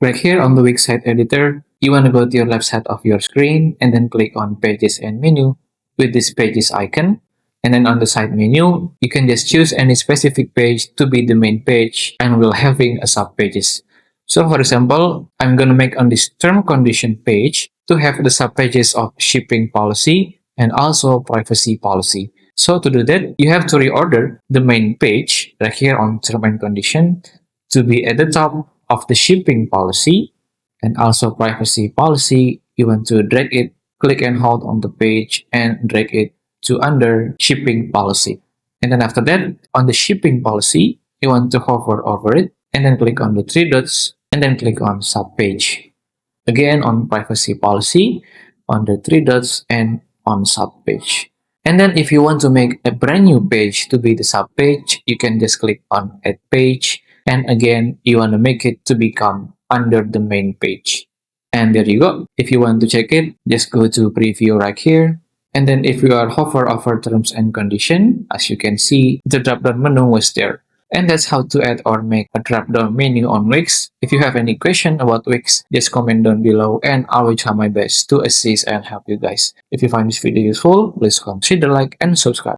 Right here on the WIX site editor, you want to go to your left side of your screen and then click on Pages and Menu with this Pages icon. And then on the side menu, you can just choose any specific page to be the main page and we'll having a subpages. So for example, I'm going to make on this term condition page to have the subpages of shipping policy and also privacy policy. So to do that, you have to reorder the main page right here on term and condition to be at the top of the shipping policy and also privacy policy. You want to drag it, click and hold on the page and drag it to under shipping policy. And then after that, on the shipping policy, you want to hover over it and then click on the three dots and then click on subpage. Again, on privacy policy, on the three dots and on subpage. And then if you want to make a brand new page to be the subpage, you can just click on add page. And again, you want to make it to become under the main page. And there you go. If you want to check it, just go to preview right here. And then if you are hover over terms and condition, as you can see, the drop-down menu was there. And that's how to add or make a drop-down menu on WIX. If you have any question about WIX, just comment down below and I will try my best to assist and help you guys. If you find this video useful, please consider like and subscribe.